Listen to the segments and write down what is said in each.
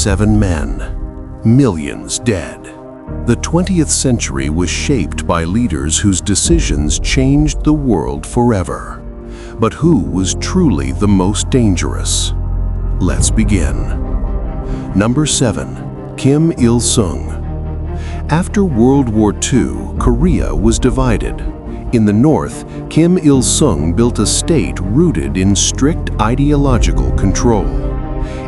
7 men, millions dead. The 20th century was shaped by leaders whose decisions changed the world forever. But who was truly the most dangerous? Let's begin. Number 7. Kim Il-sung. After World War II, Korea was divided. In the north, Kim Il-sung built a state rooted in strict ideological control.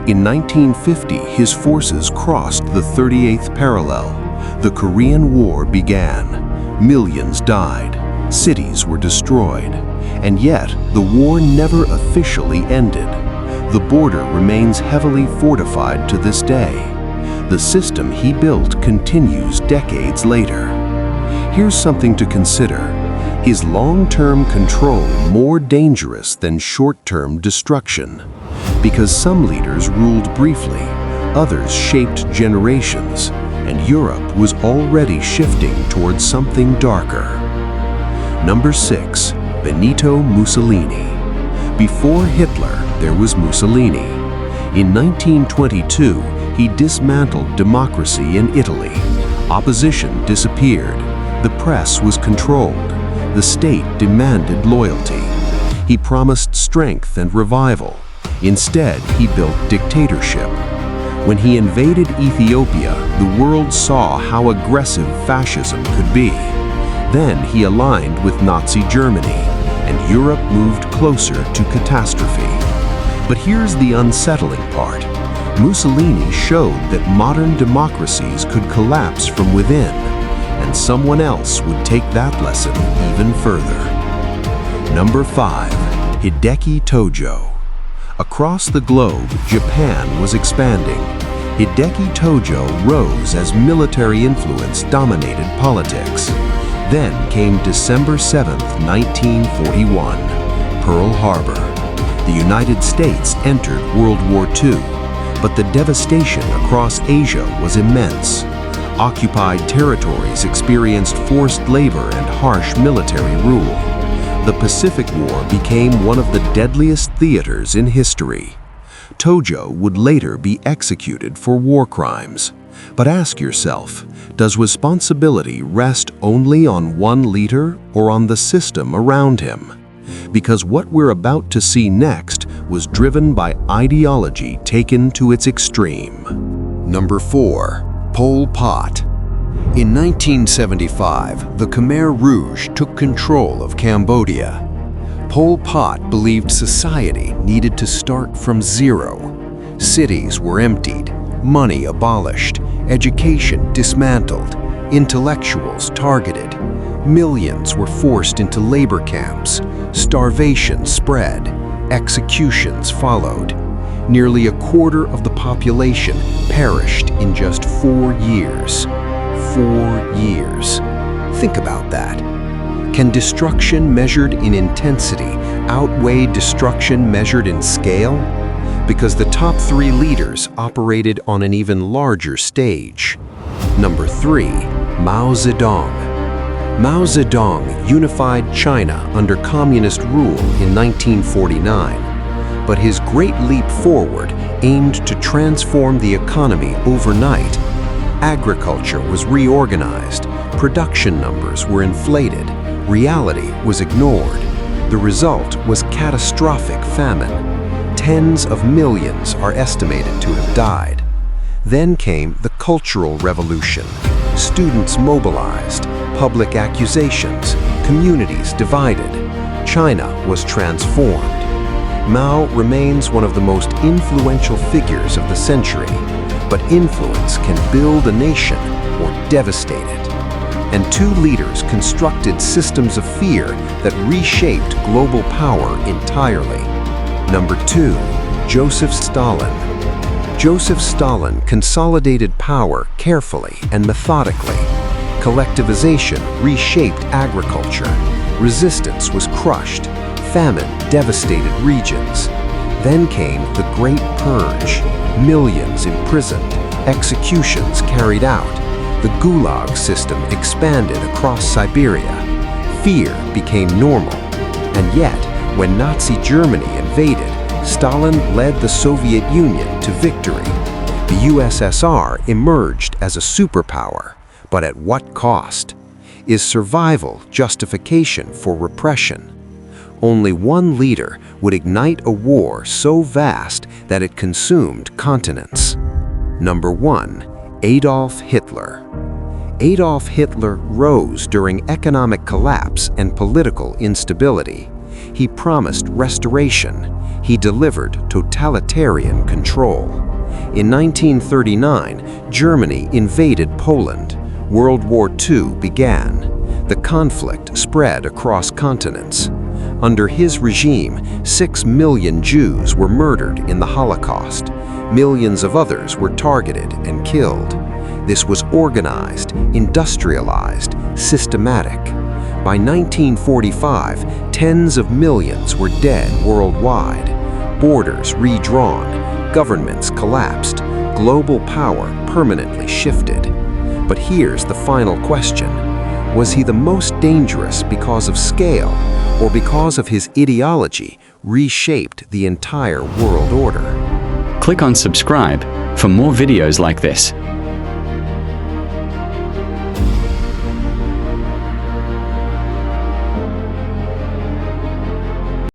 In 1950, his forces crossed the 38th parallel. The Korean War began. Millions died. Cities were destroyed. And yet, the war never officially ended. The border remains heavily fortified to this day. The system he built continues decades later. Here's something to consider. Is long-term control more dangerous than short-term destruction? Because some leaders ruled briefly, others shaped generations, and Europe was already shifting towards something darker. Number 6. Benito Mussolini. Before Hitler, there was Mussolini. In 1922, he dismantled democracy in Italy. Opposition disappeared. The press was controlled. The state demanded loyalty. He promised strength and revival. Instead, he built dictatorship. When he invaded Ethiopia, the world saw how aggressive fascism could be. Then he aligned with Nazi Germany, and Europe moved closer to catastrophe. But here's the unsettling part. Mussolini showed that modern democracies could collapse from within, and someone else would take that lesson even further. Number 5. Hideki Tojo. Across the globe, Japan was expanding. Hideki Tojo rose as military influence dominated politics. Then came December 7, 1941, Pearl Harbor. The United States entered World War II, but the devastation across Asia was immense. Occupied territories experienced forced labor and harsh military rule. The Pacific War became one of the deadliest theaters in history. Tojo would later be executed for war crimes. But ask yourself, does responsibility rest only on one leader or on the system around him? Because what we're about to see next was driven by ideology taken to its extreme. Number 4. Pol Pot. In 1975, the Khmer Rouge took control of Cambodia. Pol Pot believed society needed to start from zero. Cities were emptied, money abolished, education dismantled, intellectuals targeted. Millions were forced into labor camps. Starvation spread. Executions followed. Nearly a quarter of the population perished in just 4 years. 4 years. Think about that. Can destruction measured in intensity outweigh destruction measured in scale? Because the top 3 leaders operated on an even larger stage. Number 3. Mao Zedong. Mao Zedong unified China under communist rule in 1949. But his great leap forward aimed to transform the economy overnight. Agriculture was reorganized, production numbers were inflated, reality was ignored. The result was catastrophic famine. Tens of millions are estimated to have died. Then came the Cultural Revolution. Students mobilized, public accusations, communities divided. China was transformed. Mao remains one of the most influential figures of the century, but influence can build a nation or devastate it. And 2 leaders constructed systems of fear that reshaped global power entirely. Number 2. Joseph Stalin. Joseph Stalin consolidated power carefully and methodically. Collectivization reshaped agriculture. Resistance was crushed. Famine devastated regions. Then came the Great Purge. Millions imprisoned. Executions carried out. The Gulag system expanded across Siberia. Fear became normal. And yet, when Nazi Germany invaded, Stalin led the Soviet Union to victory. The USSR emerged as a superpower, but at what cost? Is survival justification for repression? Only one leader would ignite a war so vast that it consumed continents. Number 1. Adolf Hitler. Adolf Hitler rose during economic collapse and political instability. He promised restoration. He delivered totalitarian control. In 1939, Germany invaded Poland. World War II began. The conflict spread across continents. Under his regime, 6 million Jews were murdered in the Holocaust. Millions of others were targeted and killed. This was organized, industrialized, systematic. By 1945, tens of millions were dead worldwide. Borders redrawn, governments collapsed, global power permanently shifted. But here's the final question. Was he the most dangerous because of scale, or because of his ideology reshaped the entire world order? Click on subscribe for more videos like this.